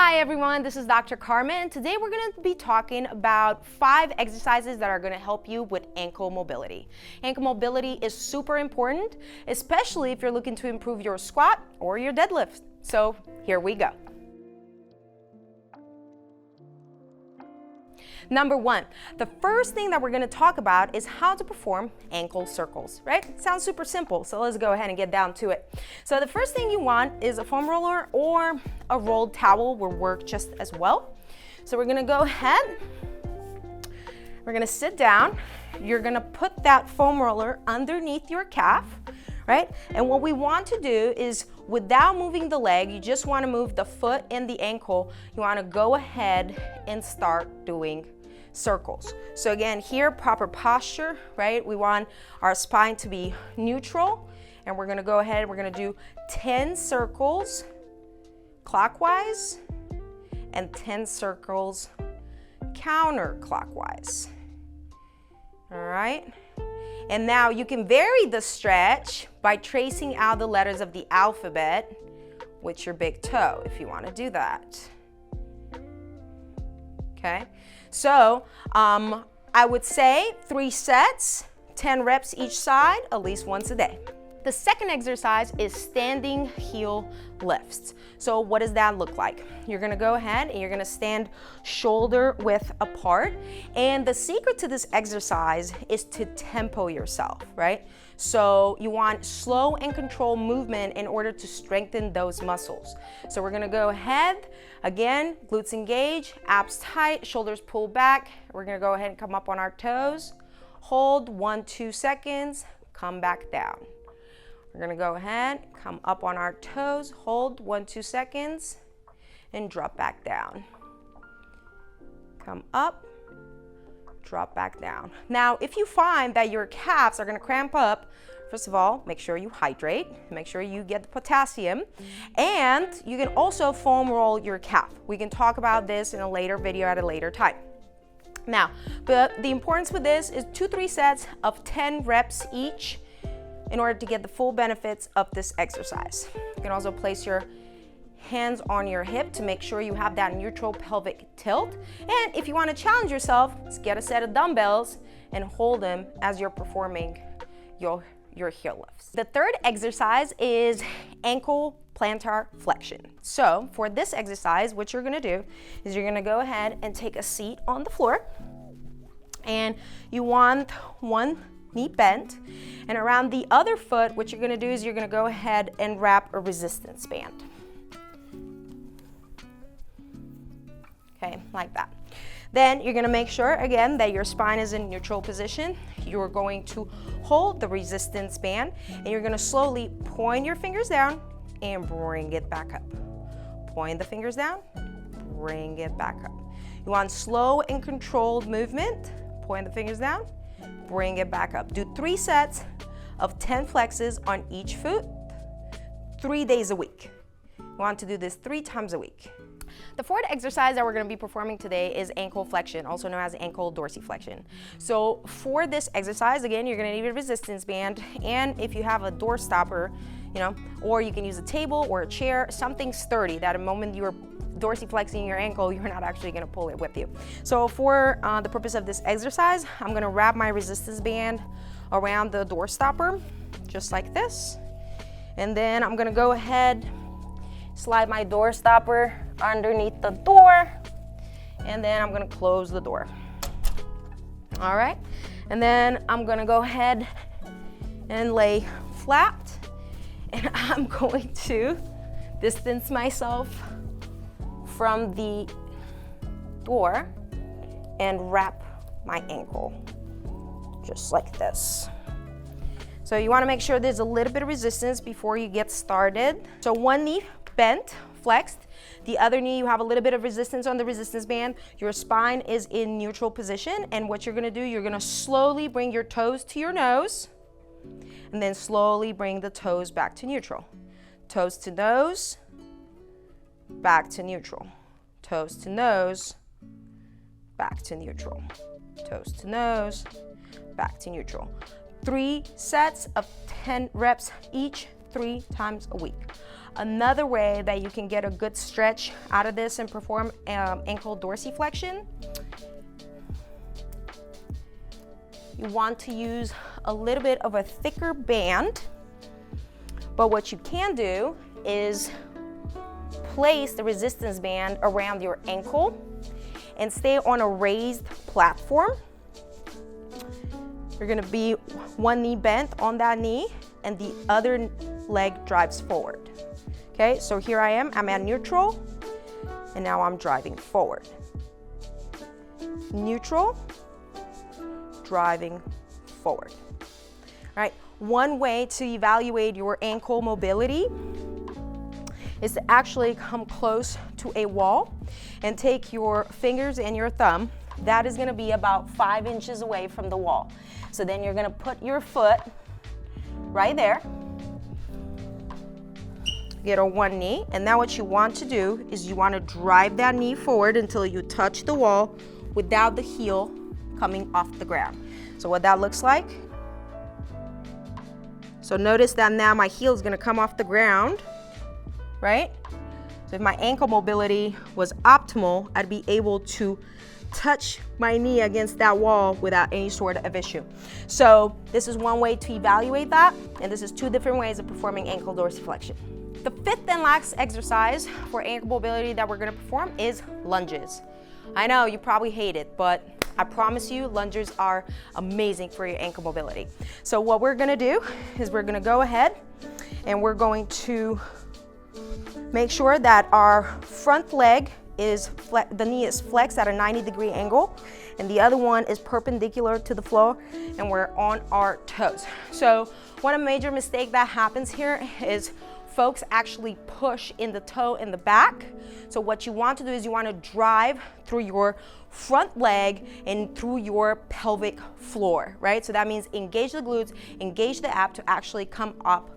Hi everyone, this is Dr. Carmen, and today we're going to be talking about 5 exercises that are going to help you with ankle mobility. Ankle mobility is super important, especially if you're looking to improve your squat or your deadlift. So here we go. Number 1, the first thing that we're going to talk about is how to perform ankle circles, right? It sounds super simple, so let's go ahead and get down to it. So the first thing you want is a foam roller or a rolled towel will work just as well. So we're going to go ahead, we're going to sit down, you're going to put that foam roller underneath your calf, right? And what we want to do is, without moving the leg, you just want to move the foot and the ankle. You want to go ahead and start doing circles. So again, here, proper posture, right? We want our spine to be neutral, and we're going to go ahead, we're going to do 10 circles clockwise and 10 circles counterclockwise. All right? And now you can vary the stretch by tracing out the letters of the alphabet with your big toe if you want to do that. Okay, so I would say 3 sets, 10 reps each side, at least once a day. The second exercise is standing heel lifts. So what does that look like? You're gonna go ahead and you're gonna stand shoulder width apart. And the secret to this exercise is to tempo yourself, right? So you want slow and controlled movement in order to strengthen those muscles. So we're gonna go ahead, again, glutes engage, abs tight, shoulders pull back. We're gonna go ahead and come up on our toes. Hold 1-2 seconds, come back down. We're gonna go ahead, come up on our toes, hold 1-2 seconds, and drop back down. Come up, drop back down. Now, if you find that your calves are gonna cramp up, first of all, make sure you hydrate, make sure you get the potassium, and you can also foam roll your calf. We can talk about this in a later video at a later time. Now, but the importance with this is 2-3 sets of 10 reps each, in order to get the full benefits of this exercise. You can also place your hands on your hip to make sure you have that neutral pelvic tilt. And if you want to challenge yourself, just get a set of dumbbells and hold them as you're performing your heel lifts. The third exercise is ankle plantar flexion. So for this exercise, what you're gonna do is you're gonna go ahead and take a seat on the floor, and you want one knee bent, and around the other foot, what you're gonna do is you're gonna go ahead and wrap a resistance band. Okay, like that. Then you're gonna make sure, again, that your spine is in neutral position. You're going to hold the resistance band, and you're gonna slowly point your fingers down and bring it back up. Point the fingers down, bring it back up. You want slow and controlled movement. Point the fingers down, bring it back up. Do 3 sets of 10 flexes on each foot, 3 days a week. You want to do this 3 times a week. The fourth exercise that we're going to be performing today is ankle flexion, also known as ankle dorsiflexion. So for this exercise, again, you're going to need a resistance band, and if you have a door stopper, or you can use a table or a chair, something sturdy that the moment you're dorsiflexing your ankle, you're not actually going to pull it with you. So for the purpose of this exercise, I'm going to wrap my resistance band around the door stopper, just like this. And then I'm going to go ahead, slide my door stopper underneath the door, and then I'm going to close the door. All right. And then I'm going to go ahead and lay flat, and I'm going to distance myself from the door and wrap my ankle just like this. So you want to make sure there's a little bit of resistance before you get started. So one knee bent, flexed, the other knee you have a little bit of resistance on the resistance band. Your spine is in neutral position, and what you're going to do, you're going to slowly bring your toes to your nose, and then slowly bring the toes back to neutral. Toes to nose, back to neutral. Toes to nose, back to neutral. Toes to nose, back to neutral. 3 sets of 10 reps each, 3 times a week. Another way that you can get a good stretch out of this and perform ankle dorsiflexion, you want to use a little bit of a thicker band, but what you can do is place the resistance band around your ankle and stay on a raised platform. You're gonna be one knee bent on that knee and the other leg drives forward. Okay, so here I am, I'm at neutral, and now I'm driving forward. Neutral, driving forward. All right, one way to evaluate your ankle mobility is to actually come close to a wall and take your fingers and your thumb. That is gonna be about 5 inches away from the wall. So then you're gonna put your foot right there, get on one knee, and now what you want to do is you want to drive that knee forward until you touch the wall without the heel coming off the ground. So what that looks like, so notice that now my heel is going to come off the ground, right? So if my ankle mobility was optimal, I'd be able to touch my knee against that wall without any sort of issue. So this is one way to evaluate that, and this is 2 different ways of performing ankle dorsiflexion. The 5th and last exercise for ankle mobility that we're gonna perform is lunges. I know you probably hate it, but I promise you lunges are amazing for your ankle mobility. So what we're gonna do is we're gonna go ahead and we're going to make sure that our front leg is, the knee is flexed at a 90-degree angle, and the other one is perpendicular to the floor, and we're on our toes. So one major mistake that happens here is folks actually push in the toe in the back. So what you want to do is you want to drive through your front leg and through your pelvic floor, right? So that means engage the glutes, engage the ab to actually come up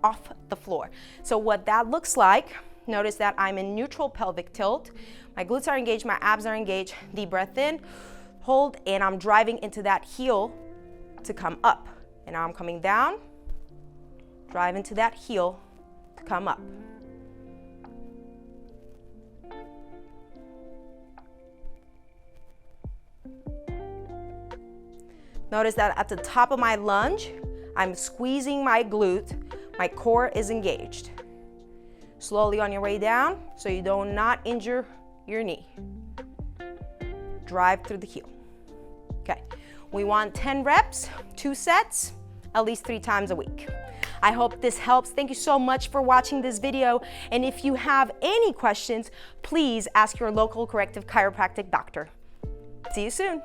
off the floor. So what that looks like, notice that I'm in neutral pelvic tilt. My glutes are engaged, my abs are engaged. Deep breath in, hold, and I'm driving into that heel to come up. And now I'm coming down, drive into that heel to come up. Notice that at the top of my lunge, I'm squeezing my glute, my core is engaged. Slowly on your way down, so you do not injure your knee. Drive through the heel. Okay, we want 10 reps, 2 sets, at least 3 times a week. I hope this helps. Thank you so much for watching this video. And if you have any questions, please ask your local corrective chiropractic doctor. See you soon.